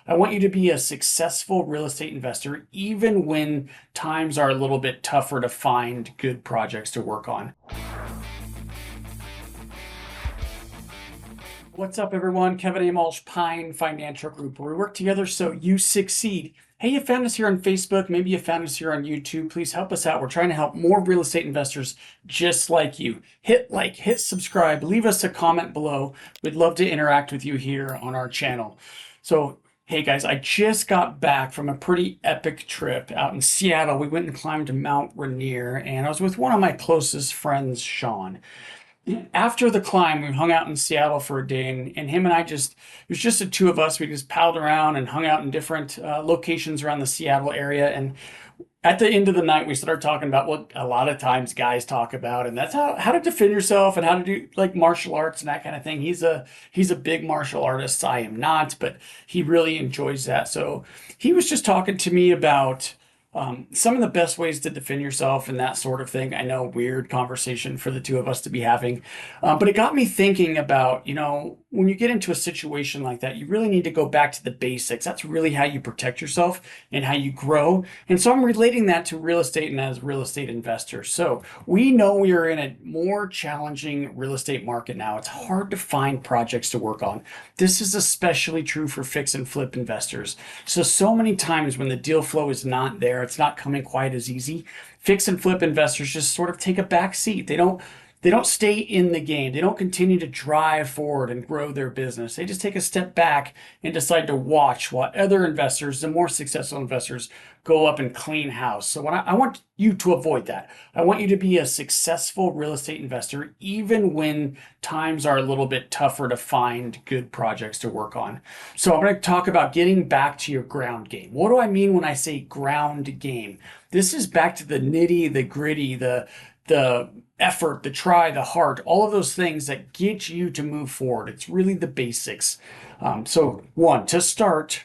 I want you to be a successful real estate investor, even when times are a little bit tougher to find good projects to work on. What's up, everyone? Kevin A. Malsh, Pine Financial Group, where we work together so you succeed. Hey, you found us here on Facebook. Maybe you found us here on YouTube. Please help us out. We're trying to help more real estate investors just like you. Hit like, hit subscribe, leave us a comment below. We'd love to interact with you here on our channel. So, hey guys, I just got back from a pretty epic trip out in Seattle. We went and climbed Mount Rainier, and I was with one of my closest friends, Sean. After the climb, we hung out in Seattle for a day, and him and I it was just the two of us. We just palled around and hung out in different locations around the Seattle area. And at the end of the night, we started talking about what a lot of times guys talk about, and that's how to defend yourself and how to do like martial arts and that kind of thing. He's a big martial artist. I am not, but he really enjoys that. So he was just talking to me about some of the best ways to defend yourself and that sort of thing. I know, weird conversation for the two of us to be having, but it got me thinking about, when you get into a situation like that, you really need to go back to the basics. That's really how you protect yourself and how you grow. And so I'm relating that to real estate and as real estate investors. So we know we are in a more challenging real estate market now. It's hard to find projects to work on. This is especially true for fix and flip investors. So many times when the deal flow is not there, it's not coming quite as easy. Fix and flip investors just sort of take a back seat. They don't stay in the game. They don't continue to drive forward and grow their business. They just take a step back and decide to watch while other investors, the more successful investors, go up and clean house. So I want you to avoid that. I want you to be a successful real estate investor, even when times are a little bit tougher to find good projects to work on. So I'm going to talk about getting back to your ground game. What do I mean when I say ground game? This is back to the nitty, the gritty, the effort, the try, the heart, all of those things that get you to move forward. It's really the basics. So one, to start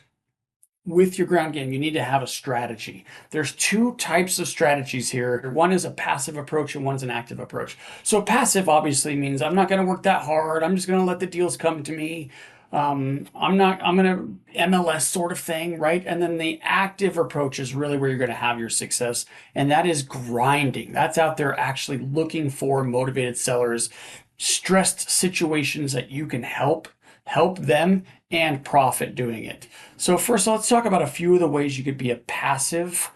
with your ground game, you need to have a strategy. There's two types of strategies here. One is a passive approach and one's an active approach. So passive obviously means I'm not going to work that hard. I'm just going to let the deals come to me. I'm going to MLS sort of thing, right? And then the active approach is really where you're going to have your success. And that is grinding. That's out there actually looking for motivated sellers, stressed situations that you can help them and profit doing it. So first, let's talk about a few of the ways you could be a passive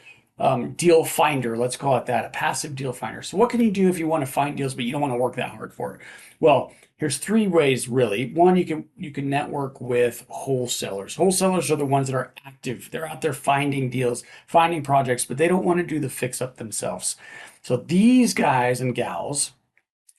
deal finder. Let's call it that, a passive deal finder. So what can you do if you want to find deals, but you don't want to work that hard for it? Well, here's three ways really. One, you can network with wholesalers. Wholesalers are the ones that are active. They're out there finding deals, finding projects, but they don't want to do the fix up themselves. So these guys and gals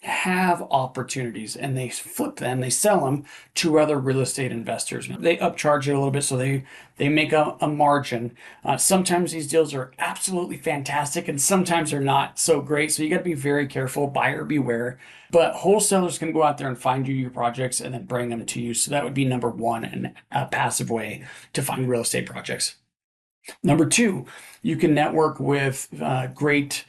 have opportunities and they flip them, they sell them to other real estate investors. They upcharge it a little bit so they make a margin. Sometimes these deals are absolutely fantastic and sometimes they're not so great. So you got to be very careful, buyer beware. But wholesalers can go out there and find you your projects and then bring them to you. So that would be number one, and a passive way to find real estate projects. Number two, you can network with great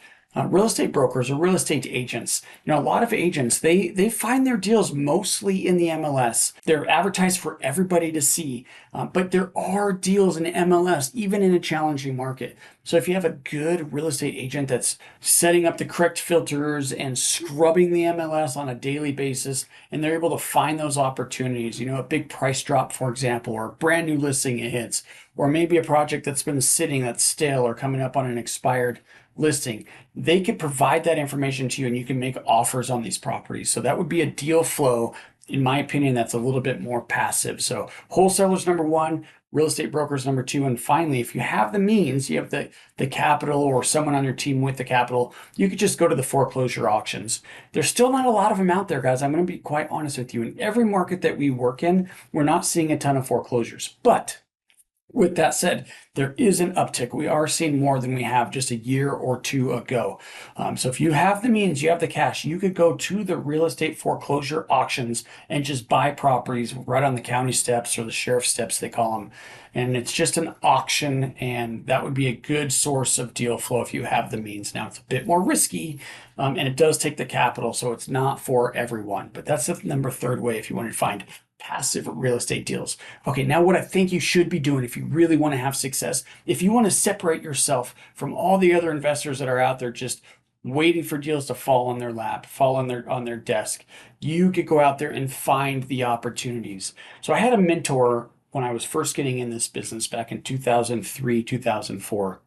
real estate brokers or real estate agents. A lot of agents, they find their deals mostly in the MLS. They're advertised for everybody to see, but there are deals in MLS, even in a challenging market. So if you have a good real estate agent that's setting up the correct filters and scrubbing the MLS on a daily basis, and they're able to find those opportunities, a big price drop, for example, or a brand new listing it hits, or maybe a project that's been sitting that's stale or coming up on an expired listing, they could provide that information to you and you can make offers on these properties. So that would be a deal flow, in my opinion, that's a little bit more passive. So wholesalers, number one, real estate brokers, number two. And finally, if you have the means, you have the capital or someone on your team with the capital, you could just go to the foreclosure auctions. There's still not a lot of them out there, guys. I'm going to be quite honest with you. In every market that we work in, we're not seeing a ton of foreclosures. But with that said, there is an uptick. We are seeing more than we have just a year or two ago. So if you have the means, you have the cash, you could go to the real estate foreclosure auctions and just buy properties right on the county steps or the sheriff's steps, they call them. And it's just an auction, and that would be a good source of deal flow if you have the means. Now, it's a bit more risky, and it does take the capital, so it's not for everyone. But that's the third way if you want to find passive real estate deals. Okay, now what I think you should be doing if you really want to have success, if you want to separate yourself from all the other investors that are out there just waiting for deals to fall on their lap, fall on their desk, you could go out there and find the opportunities. So I had a mentor when I was first getting in this business back in 2003, 2004.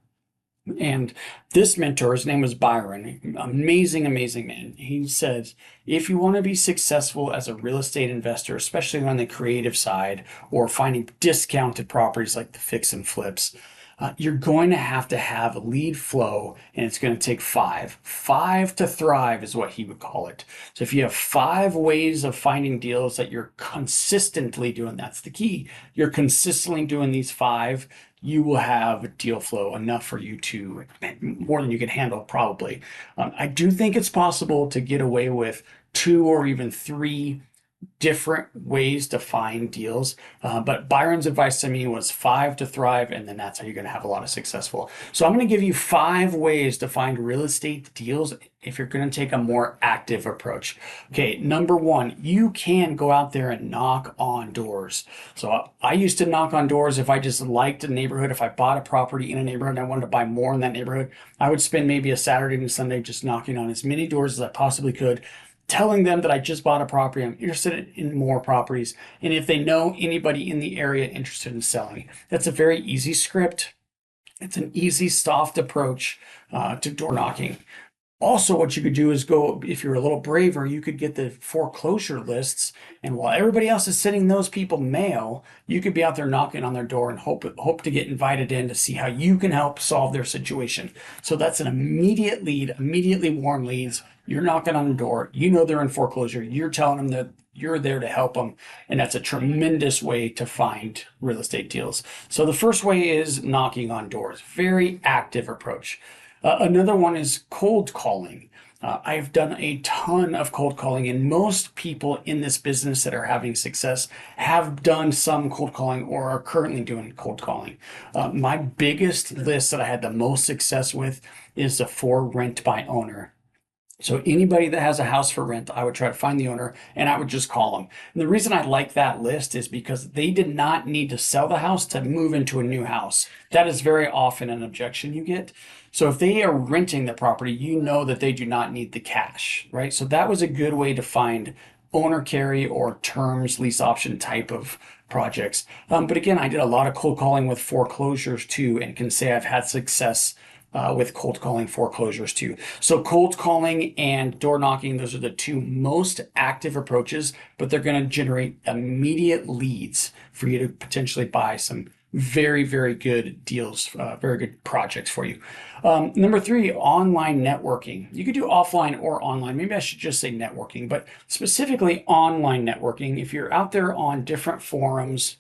And this mentor, his name was Byron, amazing, amazing man. He said, if you want to be successful as a real estate investor, especially on the creative side or finding discounted properties like the fix and flips, you're going to have lead flow, and it's going to take five to thrive is what he would call it. So if you have 5 ways of finding deals that you're consistently doing, that's the key. You're consistently doing these 5, you will have deal flow enough for you to, more than you can handle probably. I do think it's possible to get away with 2 or even 3 different ways to find deals. But Byron's advice to me was 5 to thrive, and then that's how you're going to have a lot of successful. So I'm going to give you 5 ways to find real estate deals if you're going to take a more active approach. Okay, number 1, you can go out there and knock on doors. So I used to knock on doors if I just liked a neighborhood. If I bought a property in a neighborhood and I wanted to buy more in that neighborhood, I would spend maybe a Saturday and Sunday just knocking on as many doors as I possibly could, telling them that I just bought a property, I'm interested in more properties, and if they know anybody in the area interested in selling. That's a very easy script. It's an easy, soft approach to door knocking. Also, what you could do is go, if you're a little braver, you could get the foreclosure lists, and while everybody else is sending those people mail, you could be out there knocking on their door and hope to get invited in to see how you can help solve their situation. So that's an immediate lead, immediately warm leads. You're knocking on the door, you know they're in foreclosure, you're telling them that you're there to help them, and that's a tremendous way to find real estate deals. So the first way is knocking on doors, very active approach. Another one is cold calling. I've done a ton of cold calling, and most people in this business that are having success have done some cold calling or are currently doing cold calling. My biggest list that I had the most success with is the for rent by owner. So anybody that has a house for rent, I would try to find the owner and I would just call them. And the reason I like that list is because they did not need to sell the house to move into a new house. That is very often an objection you get. So if they are renting the property, you know that they do not need the cash, right? So that was a good way to find owner carry or terms, lease option type of projects. But again, I did a lot of cold calling with foreclosures too, and can say I've had success with cold calling foreclosures too. So cold calling and door knocking, those are the 2 most active approaches, but they're going to generate immediate leads for you to potentially buy some very, very good deals, very good projects for you. Number 3, online networking. You could do offline or online. Maybe I should just say networking, but specifically online networking. If you're out there on different forums,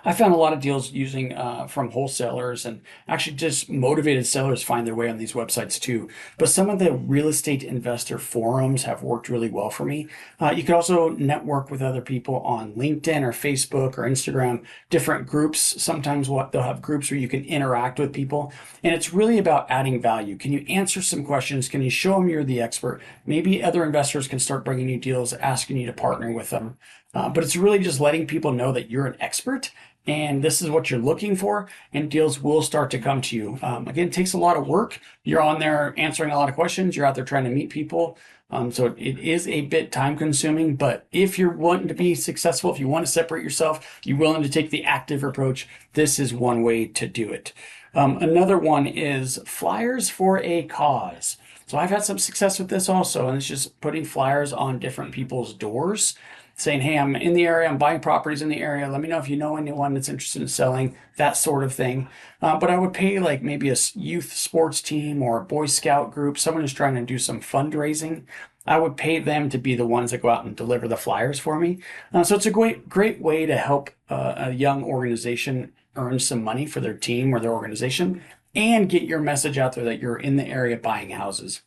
I found a lot of deals using from wholesalers, and actually just motivated sellers find their way on these websites too. But some of the real estate investor forums have worked really well for me. You can also network with other people on LinkedIn or Facebook or Instagram, different groups. Sometimes they'll have groups where you can interact with people, and it's really about adding value. Can you answer some questions? Can you show them you're the expert? Maybe other investors can start bringing you deals, asking you to partner with them. But it's really just letting people know that you're an expert and this is what you're looking for, and deals will start to come to you. Again, it takes a lot of work. You're on there answering a lot of questions. You're out there trying to meet people. So it is a bit time consuming, but if you're wanting to be successful, if you want to separate yourself, you're willing to take the active approach, this is one way to do it. Another one is flyers for a cause. So I've had some success with this also, and it's just putting flyers on different people's doors, saying, hey, I'm in the area, I'm buying properties in the area. Let me know if you know anyone that's interested in selling, that sort of thing. But I would pay like maybe a youth sports team or a Boy Scout group, someone who's trying to do some fundraising. I would pay them to be the ones that go out and deliver the flyers for me. So it's a great way to help a young organization earn some money for their team or their organization and get your message out there that you're in the area buying houses.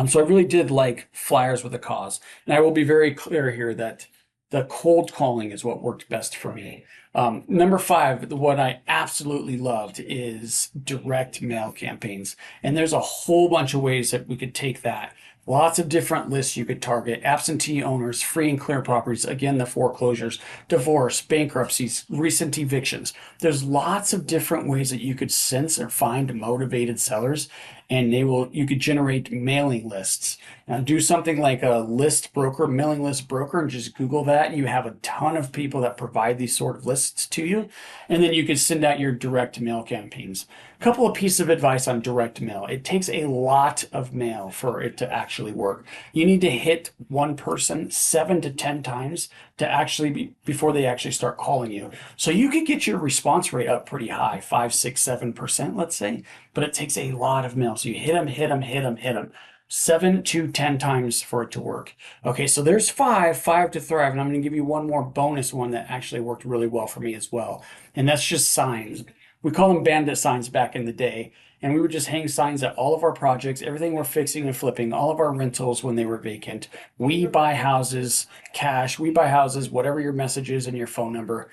So I really did like flyers with a cause. And I will be very clear here that the cold calling is what worked best for me. Number 5, what I absolutely loved is direct mail campaigns. And there's a whole bunch of ways that we could take that. Lots of different lists you could target: absentee owners, free and clear properties, again, the foreclosures, divorce, bankruptcies, recent evictions. There's lots of different ways that you could sense or find motivated sellers, and you could generate mailing lists. Now, do something like a list broker, mailing list broker, and just Google that. You have a ton of people that provide these sort of lists to you, and then you could send out your direct mail campaigns. A couple of pieces of advice on direct mail: it takes a lot of mail for it to actually work. You need to hit one person 7 to 10 times to actually before they actually start calling you. So you could get your response rate up pretty high, 5, 6, 7%, let's say, but it takes a lot of mail. So you hit them, hit them, hit them, hit them 7 to 10 times for it to work. Okay, so there's five to thrive, and I'm going to give you one more bonus one that actually worked really well for me as well, and that's just signs. We call them bandit signs back in the day, and we would just hang signs at all of our projects, everything we're fixing and flipping, all of our rentals when they were vacant. We buy houses cash, we buy houses, whatever your message is and your phone number.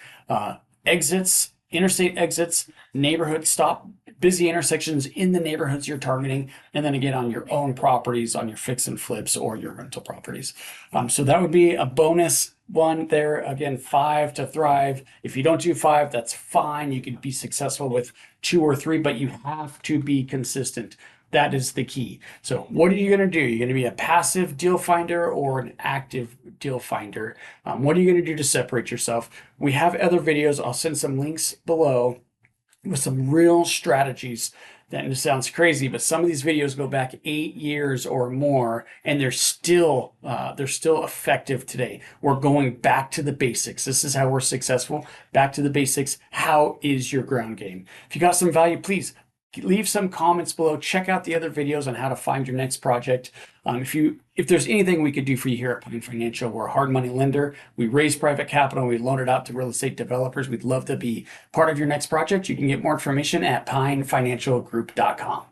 Exits, interstate exits, neighborhood stop, busy intersections in the neighborhoods you're targeting, and then again on your own properties, on your fix and flips or your rental properties. So that would be a bonus one there. Again, 5 to thrive. If you don't do 5, that's fine. You could be successful with 2 or 3, but you have to be consistent. That is the key. So what are you going to do? You're going to be a passive deal finder or an active deal finder? What are you going to do to separate yourself? We have other videos. I'll send some links below with some real strategies. That sounds crazy, but some of these videos go back 8 years or more, and they're still effective today. We're going back to the basics. This is how we're successful. Back to the basics. How is your ground game? If you got some value, please leave some comments below. Check out the other videos on how to find your next project. If there's anything we could do for you here at Pine Financial, we're a hard money lender. We raise private capital. We loan it out to real estate developers. We'd love to be part of your next project. You can get more information at pinefinancialgroup.com.